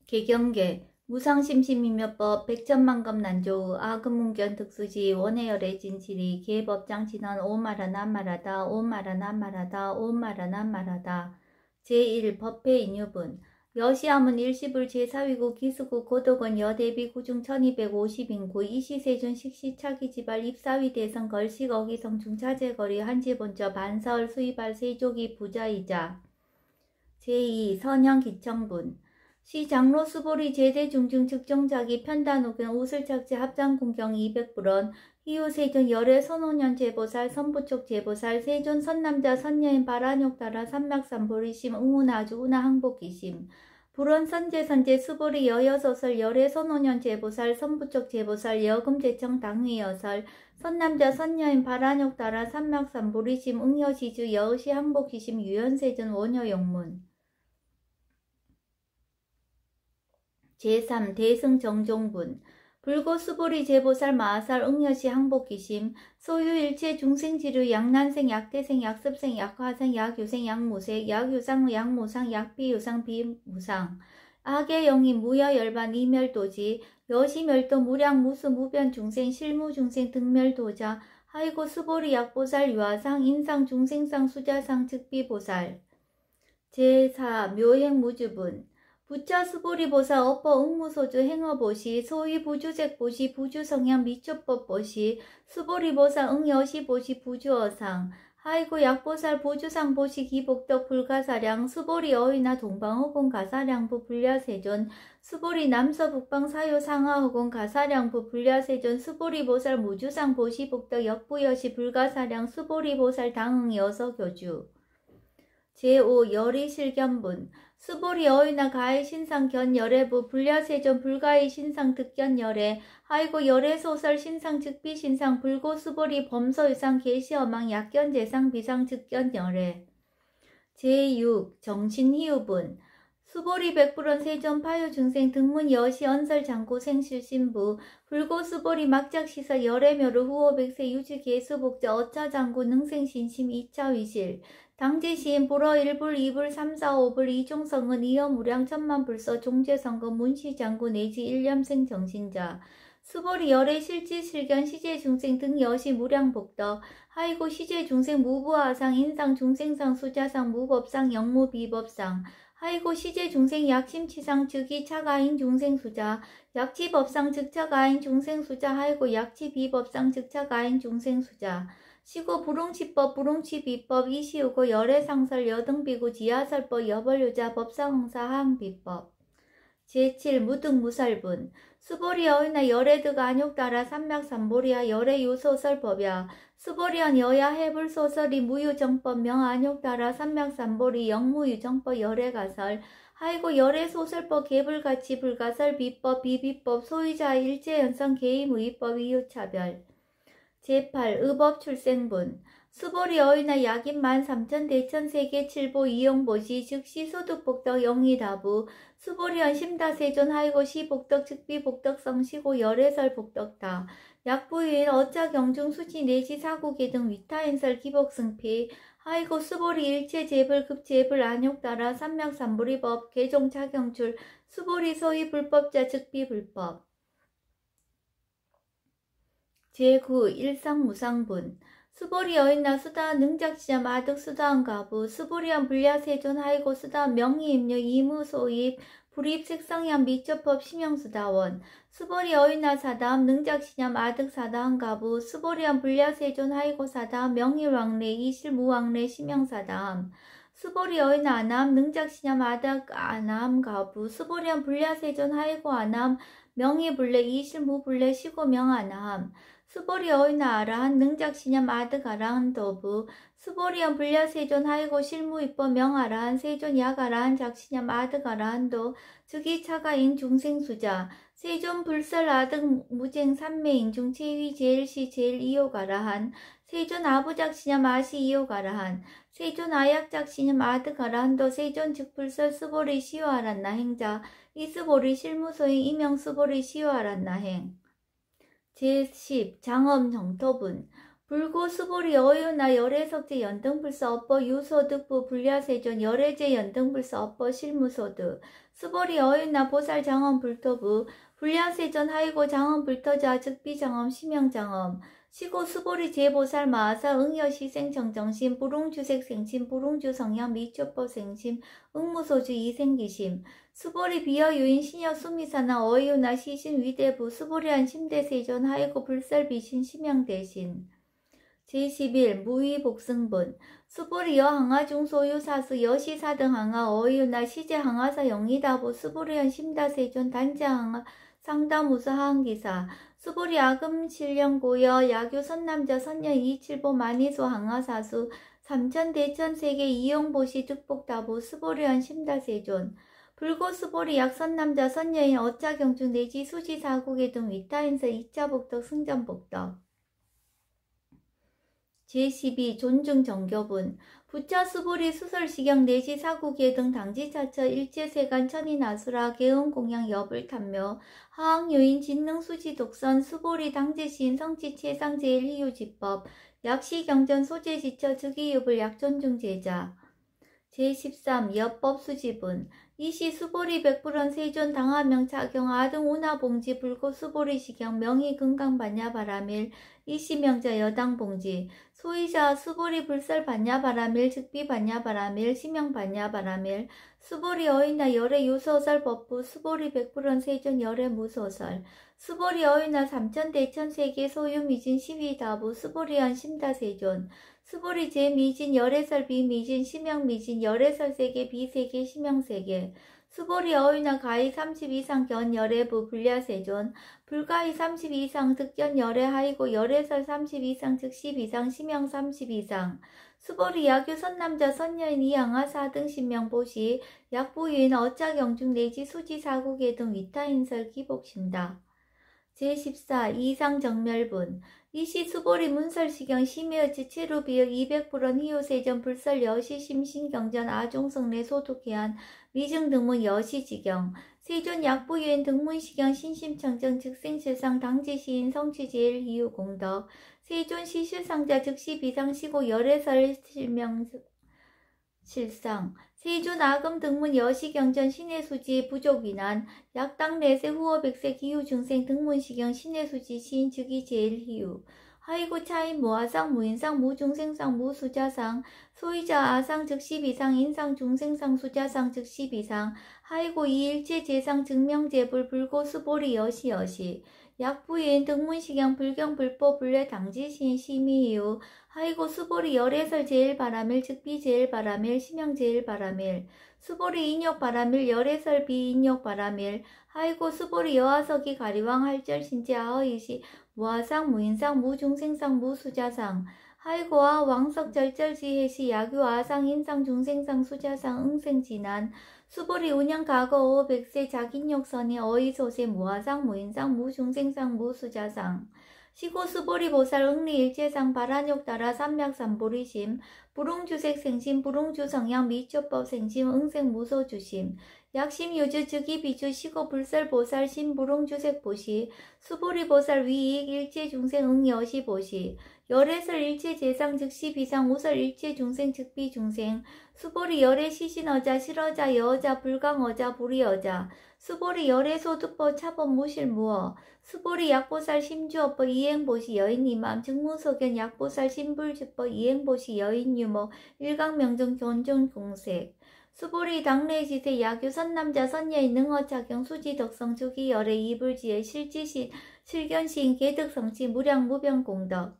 개경계 무상심심이며법 백천만금 난조의 아금문견 특수지 원해열의 진실이 계법장치는 오마라 난말하다 오마라 난말하다 오마라 난말하다. 제1 법회 인유분 여시함은 일시불 제4위구 기수구 고독은 여대비 구중 1250인구 이시세준 식시차기지발 입사위 대성 걸식 어기성 중차제거리 한지본저 반서울 수입할 세조기 부자이자. 제2 선형기청분 시장로 수보리 제대 중증 측정자기 편단후견 우슬착제 합장군경 200불원 희우세존 열애 선오년 제보살 선부촉 제보살 세존 선남자 선여인 바라욕따라 삼맥삼보리심 응우나주 우나 항복기심 불원 선제선제 수보리 여여소설 열애 선오년 제보살 선부촉 제보살 여금제청 당위여설 선남자 선여인 바라욕따라 삼맥삼보리심 응여시주 여의시 항복기심 유연세존 원여용문 제3 대승정종분 불고수보리 제보살 마하살 응여시 항복기심 소유일체 중생지류 약난생 약대생 약습생 약화생 약유생 약무생 약유상 약무상 약비유상 비무상 악의영이 무여열반 이멸도지 여시멸도 무량 무수 무변 중생 실무중생 등멸도자 하이고 수보리 약보살 유아상 인상 중생상 수자상 즉비보살 제4 묘행무주분 부처 수보리보사 어퍼 응무소주 행어보시 소위 부주색보시 부주성향 미초법보시 수보리보사 응여시보시 부주어상 하이고 약보살 보주상보시 기복덕 불가사량 수보리 어휘나 동방허공 가사량부 불야세존 수보리 남서북방 사요 상하허공 가사량부 불야세존 수보리보살 무주상 보시복덕 역부여시 불가사량 수보리보살 당응 여서교주 제5 열의실견분 수보리 어휘나 가해 신상 견 열애부 불야세존 불가해 신상 득견 열애 하이고 열애소설 신상 즉비 신상 불고 수보리 범서유상 계시어망 약견 재상 비상 즉견 열애 제6 정신희우분 수보리 백불원 세존 파유 중생 등문 여시 언설 장고 생실신부 불고 수보리 막작시설 열애묘를 후호 백세 유지 계수복자 어차 장고 능생신심 2차 위실 당제시인 불어 1불 2불 3, 4, 5불 이종성은 이어무량 천만불서 종제성금 문시장구 내지 일념생 정신자 수보리 열애 실지실견 시제중생 등 여시 무량복덕 하이고 시제중생 무부하상 인상 중생상 수자상 무법상 영무비법상 하이고 시제중생 약심치상 즉이 차가인 중생수자 약치법상 즉차가인 중생수자 하이고 약치비법상 즉차가인 중생수자 시고 불응치법 불응치비법 이시우고 열애상설 여등비구 지하설법 여벌유자 법상응사 하항비법 제7 무등무살분 수보리 어휘나 열애득 안욕따라 삼맥삼보리야 열애유소설법야 수보리한 여야 해불소설이 무유정법 명안욕따라 삼맥삼보리 영무유정법 열애가설 하이고 열애소설법 개불가치 불가설 비법 비비법 소유자 일제연성 개의무의법 이유차별 제8 의법출생분 수보리 어휘나 약인 13,000 대천세계 7보 이용보시 즉시 소득복덕 영의다부 수보리한 심다세존 하이고 시복덕 즉비복덕성 시고 열애설 복덕다 약부유인 어차경중 수지 내지 사구계 등 위타인설 기복승피 하이고 수보리 일체 재불 급재불 안욕따라 삼맥삼보리법 개종차경출 수보리 소위 불법자 즉비불법 제9 일상무상분 수보리 어인나 수다한 능작시자 마득 수다한 가부 수보리한 불야세존 하이고 수다한 명의입력 이무소입 불입 색성향 미처법 심형수다원 수보리 어인나 사다함 능작시자 마득 사다한 가부 수보리한 불야세존 하이고 사다함 명의왕래 이실무왕래 심형사다함 수보리 어인나 아남 능작시자 마득 아남 가부 수보리한 불야세존 하이고 아남 명의불래 이실무불래 시고명아나함 수보리 어휘나 아라한 능작시념 아득 아라한 도부 수보리한 불야세존 하이고 실무입법 명아라한 세존 약아라한 작시념 아득 아라한도 즉이 차가인 중생수자 세존 불설 아득 무쟁 삼매인중 체위 제일시 제일 이호가라한 세존 아부작시념 아시 이호가라한 세존 아약작시념 아득 아라한도 세존 즉불설 수보리 시효아란나 행자 이수보리 실무소인 이명수보리 시효아란나 행 제10 장엄 정토분 불고 수보리 어유나 열애석제 연등불사 업보 유소득부 불야세존 열애제 연등불사 업보 실무소득 수보리 어유나 보살 장엄 불토부 불야세존 하이고 장엄 불토자 즉비장엄 심영장엄 시고 수보리 제보살 마하사 응여시생 정정심 부릉주색 생심 부릉주 성향 미초법 생심 응무소주 이생기심 수보리 비여유인 신여 수미사나 어유나 시신 위대부 수보리한 심대세존 하이고 불설비신 심영대신 제11 무위복승분 수보리 여항하중 소유사수 여시사등 항하 어유나 시제 항하사 영이다보 수보리현 심다세존 단자항하 상다무사 하항기사 수보리 아금 실령고여 야규 선남자 선녀 이칠보 만이소 항하사수 삼천대천 세계 이용보시 득복다보 수보리현 심다세존 불고 수보리 약선남자 선녀인 어짜경중 내지 수지사국의 등 위타인서 이자복덕 승전복덕 제12 존중정교분 부처 수보리 수설시경 내지 사국예 등 당지차처 일제세간 천인아수라 개응공양 여불탐묘 하항요인 진능수지 독선 수보리 당제시인 성지체상 제일희유지법 약시경전 소재지처 즉이유불 약존중제자 제13 여법수지분 이시 수보리 백불원 세존 당하명 차경 아등 운하봉지 불고 수보리 시경 명의 금강반야 바라밀 이시 명자 여당 봉지 소이자 수보리 불설 반야 바라밀 즉비 반야 바라밀 시명 반야 바라밀 수보리 어이나 열애 유소설 법부 수보리 백불원 세존 열애 무소설 수보리 어이나 삼천대천 세계 소유 미진 시위다부 수보리한 심다세존 수보리 제미진 열애설 비미진 심영미진 열애설 세계 비세계 심영세계 수보리 어휘나 가히 30 이상 견 열애부 불야세존 불가히 30 이상 득견 열애 하이고 열애설 30 이상 즉 10 이상 심영 30 이상 수보리 야규 선남자 선녀인 이양하 4등 신명보시 약부유인 어짜경중 내지 수지사국의 등 위타인설 기복심다. 제14 이상정멸분 이시 수보리 문설시경 심의어치 체루비역 200불원 희요세전 불설 여시 심신경전 아종성내 소독해한 미증등문 여시지경 세존 약부유인 등문시경 신심청정 즉생실상 당지시인 성취제일 희유공덕 세존 시실상자 즉시 비상시고 열애설 실명 실상 세존 아금 등문 여시경전 신해수지 부족위난 약당 내세 후어 백세 기후중생 등문시경 신해수지 시인 즉이 제일 희유 하이고 차인 무아상 무인상 무중생상 무수자상 소이자 아상 즉시 비상 인상 중생상 수자상 즉시 비상 하이고 이일체 제상 증명제불 불고 수보리 여시 약부인 등문시경 불경 불법 불례 당지시인 심의유 하이고 수보리 열애설 제일 바라밀 즉비 제일 바라밀 심영 제일 바라밀 수보리 인욕 바라밀 열애설 비인욕 바라밀 하이고 수보리 여하석이 가리왕 할절 신제 아허이시 무아상 무인상 무중생상 무수자상 하이고아 왕석 절절지해시 야규 아상 인상 중생상 수자상 응생진한 수보리 운영 과거 5 백세 자긴욕선이 어이소세 무아상 무인상 무중생상 무수자상 시고 수보리 보살 응리 일체상 바란욕 따라 삼맥삼보리심 부릉주색 생심 부릉주 성향 미초법 생심 응생 무소주심 약심 유주 즉이 비주 시고 불설 보살 심 부릉주색 보시 수보리 보살 위익 일체 중생 응여시 보시 열애설 일체 재상 즉시 비상 우설 일체 중생 즉비 중생 수보리 열애 시신어자 실어자 여어자 불강어자 불이어자 수보리 열애 소득법 차법 무실무어 수보리 약보살 심주어법 이행보시 여인이맘 증무소견 약보살 심불주법 이행보시 여인유모 일강명정 존중공색 수보리 당례지세 야규 선남자 선녀인 능어차경 수지덕성 주기 열애 이불지에 실지신 실견시인 개득성치 무량무병공덕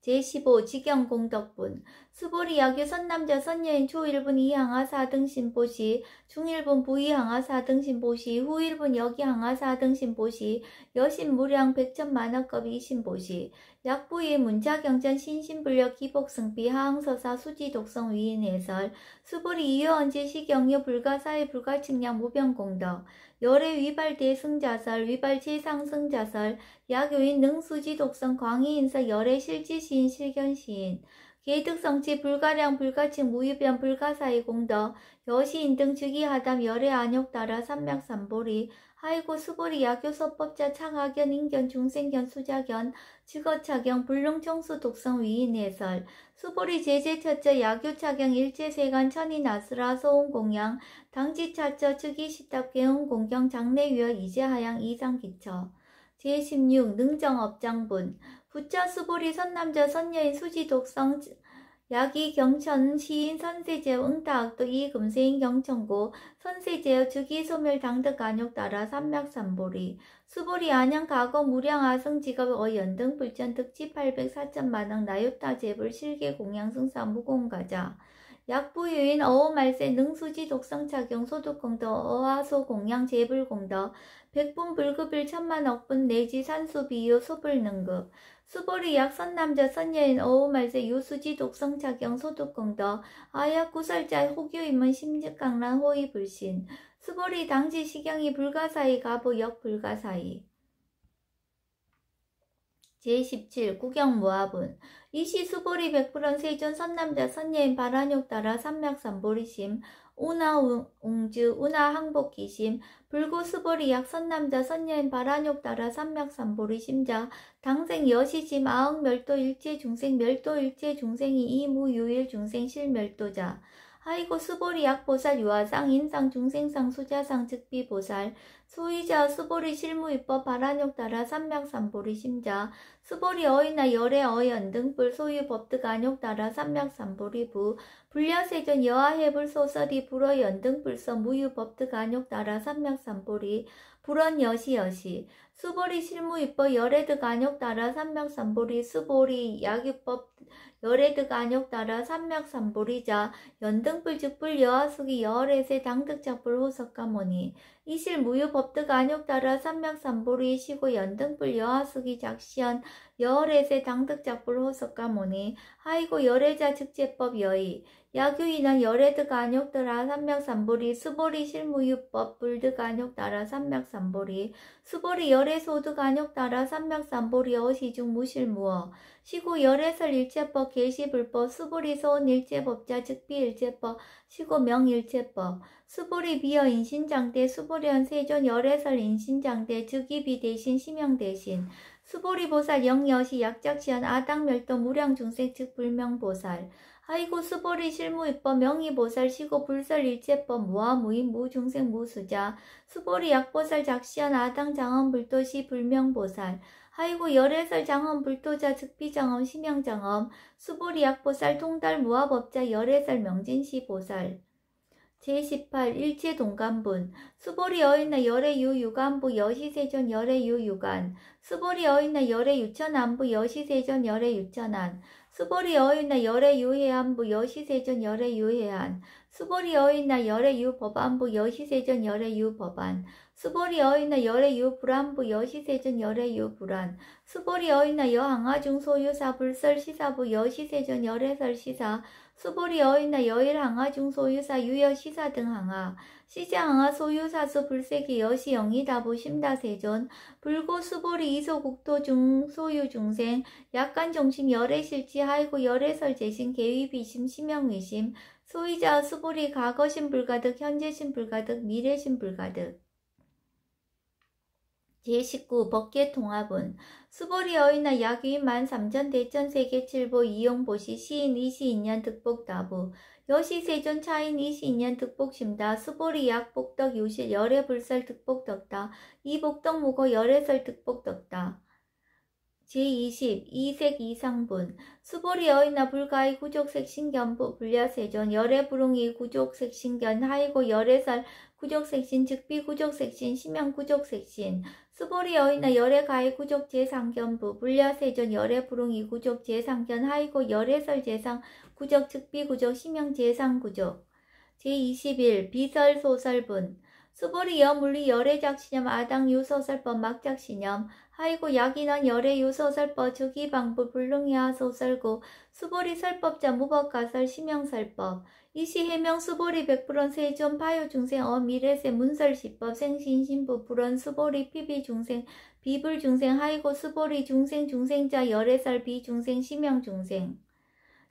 제15 직영공덕분 수보리 야규 선남자 선녀인 초1분 이항하 4등 신보시 중1분 부이항하 4등 신보시 후1분 여기항하 4등 신보시 여신무량 백천만억급 이신보시 약부의 문자경전 신신불력 기복승비 하항서사 수지독성 위인해설 수보리 이여언제시경유 불가사의 불가측량 무병공덕 열애 위발 대승자설 위발 제상승자설 약요인 능수지 독성 광희인서 열애 실지시인 실견시인 계득성치 불가량 불가칭 무유변 불가사의 공덕 여시인 등 즉위하담 열애 안욕 따라 삼맥삼보리 하이고 수보리 야교서법자 창하견 인견 중생견 수자견 직어차경 불능청수 독성 위인해설 수보리 제제처처 야교차경 일제세간 천인아스라 소음공양 당지차처 즉위시답 개운공경 장례위어 이제하양 이상기처 제16 능정업장분 부처 수보리 선남자 선여인 수지독성 야기 경천 시인 선세제어 응타악도 이금세인 경천고 선세제어 즉위소멸 당득 안욕 따라 삼맥삼보리 수보리 안양 가거 무량 아성 직업 어연등 불전 득지 804천만억 나요타 제불 실계 공양 승사 무공가자 약부유인 어오말세 능수지 독성착용 소득공덕 어하소 공양 제불공덕 백분 불급일 천만억분 내지 산수비유 소불능급 수보리 약 선남자 선여인 어우말세 유수지 독성착경 소득공덕 아약 구설자 호교임은 심직강란 호의불신 수보리 당지 시경이 불가사의 가보 역 불가사의 제17 구경모합은 이시 수보리 백불원 세존 선남자 선여인 바란욕 따라 삼맥삼보리심 우나웅즈 우나항복기심 불고 수보리 약 선남자 선여인 바란욕 따라 삼맥삼보리심자 당생 여시심 아흥멸도 일체 중생 멸도 일체 중생이 이무유일 중생 실멸도자 하이고 수보리 약보살 유아상 인상 중생상 수자상 즉비보살 수의자 수보리 실무입법 바란욕 따라 삼맥삼보리 심자 수보리 어이나 열애 어연 등불 소유 법득 안욕 따라 삼맥삼보리 부 불려세존 여하해불 소설이 불어 연등불서 무유 법득 안욕 따라 삼맥삼보리 불언 여시 수보리 실무입법 열애득 안욕 따라 삼맥삼보리 수보리 약유법 열애득 안욕 따라 삼맥삼보리자 연등불 즉불 여하숙이 여월에세 당득작불 호석가모니 이실 무유 법득 안욕 따라 삼맥삼보리 시고 연등불 여하숙이 작시연 여월에세 당득작불 호석가모니 하이고 열애자 즉제법 여의 야규인은 열애득 안욕 따라 삼맥삼보리 수보리 실무유법 불득 안욕 따라 삼맥삼보리 수보리 열애소득 안욕 따라 삼맥삼보리 어시중 무실무어 시고 열애설 일체법 계시불법 수보리 소원 일체법자 즉비일체법 시고 명일체법 수보리 비어 인신장대 수보리언 세존 열애설 인신장대 즉위비 대신 심형 대신 수보리 보살 영여시 약작시연 아당멸도 무량중생 즉 불명보살 하이고 수보리 실무입법 명의보살 시고 불설 일체법 무아무인 무중생 무수자 수보리 약보살 작시연 아당 장엄 불도시 불명보살 하이고 열애설 장엄 불도자 즉비장엄 심형장엄 수보리 약보살 통달 무아법자 열애설 명진시 보살 제18 일체동간분 수보리 어인나 열애유 유간부 여시세존 열애유 유간 수보리 어인나 열애유천안부 여시세존 열애유천안 수보리 어인나 열애유해안부 여시세존 열애유해안 수보리 어인나 열애유법안부 여시세존 열애유법안 수보리 어인나 열애유불안부 여시세존 열애유불안 수보리 어인나 여항아중 소유사 불설 시사부 여시세존 열애설 시사 수보리 어인나 여일항아 중소유사 유여시사 등 항아 시자항아 소유사수 불세기 여시 영이다부 심다세존 불고 수보리 이소국토 중소유 중생 약간 정심 열애실지 하이고 열애설 재신 계위비심 심형위심 소이자 수보리 과거심 불가득 현재심 불가득 미래심 불가득 제19 법계통합은 수보리 어이나 약유인 13,000 대천세계 칠보 이용보시 시인 이시인년 득복다부 여시세존 차인 이시인년 득복심다 수보리 약복덕 유실 열애불설 득복덕다 이복덕 무고 열애설 득복덕다 제20 이색 이상분 수보리 어이나 불가의 구족색 신견부 불려세존 열애불웅이 구족색 신견 하이고 열애설 구족색신 즉비 구족색신 심형 구족색신 수보리 어이나 열애가의 구족 제상견부 불려세존 열애불웅이 구족 제상견 하이고 열애설 제상 구족 즉비 구족 심형 제상 구족 제21 비설 소설분 수보리 여물리 열애작시념 아당 유소설법 막작시념 하이고 약인원 열애 유소설법 즉위방부 불능야 소설고 수보리 설법자 무법가설 심형설법 이시 해명 수보리 백불원 세존 파요중생 어미래세 문설시법 생신신부 불원 수보리 피비중생 비불중생 하이고 수보리 중생 중생자 열애설 비중생 심형중생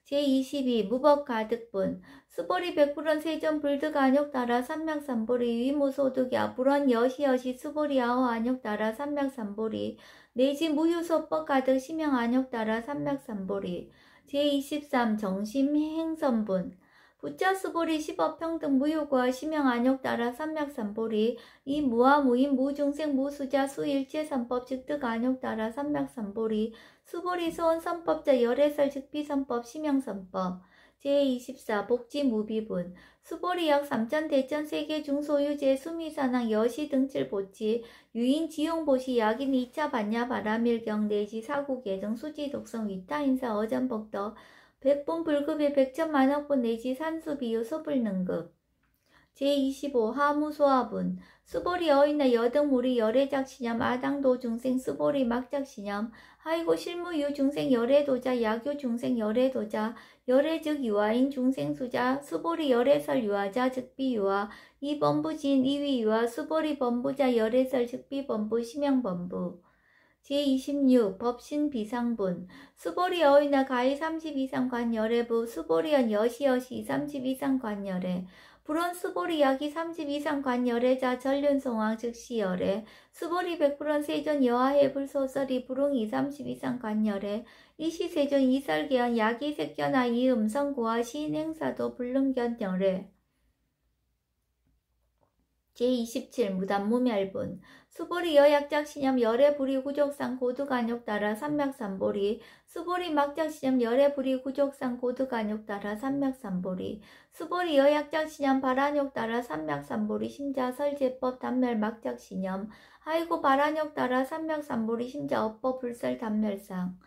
제22 무법가득분 수보리 백불원 세전 불득 안욕 따라 삼맥삼보리 위무소득야 불원 여시여시 수보리 아호 안욕 따라 삼맥삼보리 내지 무효소법 가득 심형 안욕 따라 삼맥삼보리 제23 정심행선분 부자 수보리 십업평등 무효과 심형 안욕 따라 삼맥삼보리 이 무아 무인 무중생 무수자 수일체 삼법 즉득 안욕 따라 삼맥삼보리 수보리 소원 선법자 열애설 즉비선법 심형선법 제24 복지무비분 수보리 약 3천 대천 세계 중소유재 수미산항 여시 등칠 보치 유인 지용보시 약인 2차 반야 바라밀경 내지 사구계정 수지 독성 위타 인사 어전복덕 백분 불급의 백천만억분 내지 산수비유 소불능급 제25 하무소화분 수보리 어인나 여등무리 열애작시념 아당도 중생 수보리 막작시념 하이고 실무유 중생 열애도자 야교 중생 열애도자 열애즉 유아인 중생수자 수보리 열애설 유아자 즉비유아 이범부진 이위유아 수보리 범부자 열애설 즉비범부 심형범부 제26 법신 비상분 수보리 어이나 가히 30 이상 관열애부 수보리연 여시여시 30 이상 관열애 불원 수보리 약이 30 이상 관열애자 전륜송왕 즉시열애 수보리 백불원 세전 여하해 불소설이 불웅이 30 이상 관열애 이시세전 이설계연 약이 색견아 이음성고와 시인행사도 불능견 열애 제27 무단무멸분 수보리 여약작시념 열애불이 구족상 고득안욕 따라 삼맥삼보리 수보리 막작시념 열애불이 구족상 고득안욕 따라 삼맥삼보리 수보리 여약작시념 발안욕 따라 삼맥삼보리 심자 설제법 단멸 막작시념 하이고 발안욕 따라 삼맥삼보리 심자 업법 불설 단멸상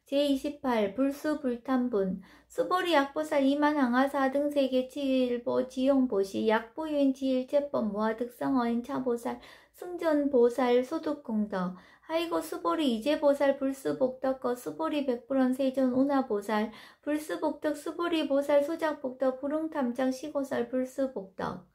제28 불수불탄분 수보리 약보살 이만항하사 등 세계 지일보 지용보시 약보유인 지일제법 무아득성어인 차보살 승전보살 소득공덕 하이고 수보리 이제보살 불수복덕거 수보리 백불원 세전 운하보살 불수복덕 수보리보살 소작복덕 불응탐장 시고설 불수복덕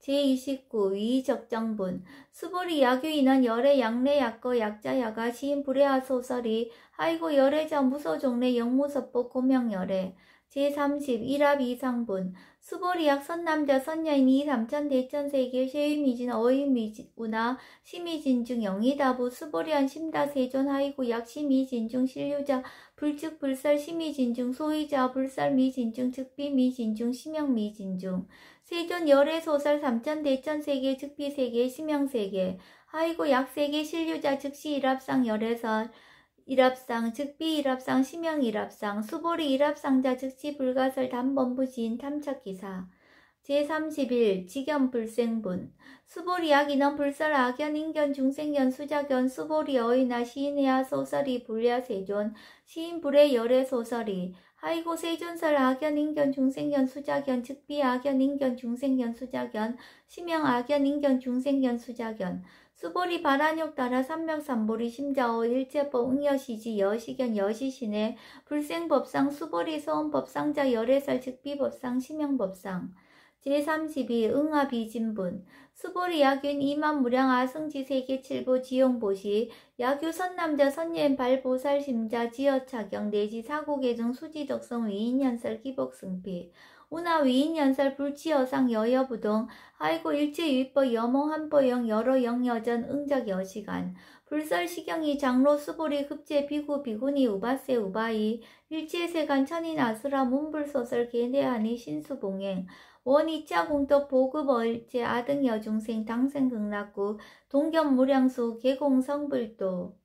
제29 위적정분 수보리 야규인원 열애 양례 약거 약자야가 시인 불애하 소설이 하이고 열애자 무소종례 영무섭보 고명열애 제30 일합 이상분 수보리 약 선남자 선여인 이 삼천 대천세계 쉐유미진 어유미우나 시미진중 영이다부 수보리한 심다세존 하이고 약 시미진중 신류자 불측불설 시미진중 소이자 불설미진중 즉비미진중 심형미진중 세존 열애소설 삼천 대천세계 즉비세계 심형세계 하이고 약세계 신류자 즉시 일합상 열애설 일합상 즉비 일합상 심형 일합상 수보리 일합상자 즉시 불가설 단범부지인 탐착기사 제31 직연불생분 수보리 약인원 불설 악연 인견 중생견 수자견 수보리 어이나 시인해야 소설이 불야 세존 시인 불의 열애 소설이 하이고 세존설 악연 인견 중생견 수자견 즉비 악연 인견 중생견 수자견 심형 악연 인견 중생견 수자견 수보리 발안욕 따라 삼맥삼보리 심자오 일제법 응여시지 여시견 여시신의 불생법상 수보리 소원법상자 열애설 즉비법상 심형법상 제32 응아비진분 수보리 야균 이만무량 아승지 세계 칠보 지용보시 야규 선남자 선예인 발보살 심자 지어차경 내지 사고계정 수지덕성 위인연설 기복승피 운하 위인연설 불치여상 여여부동 하이고 일체유입법 여몽 한보영 여러 영여전 응적 여시간 불설시경이 장로 수보리 급제 비구 비구니 우바세 우바이 일체세간 천인 아수라 문불소설 계대하니 신수봉행 원이차 공덕 보급 어일제 아등 여중생 당생 극락구 동견 무량수 계공 성불도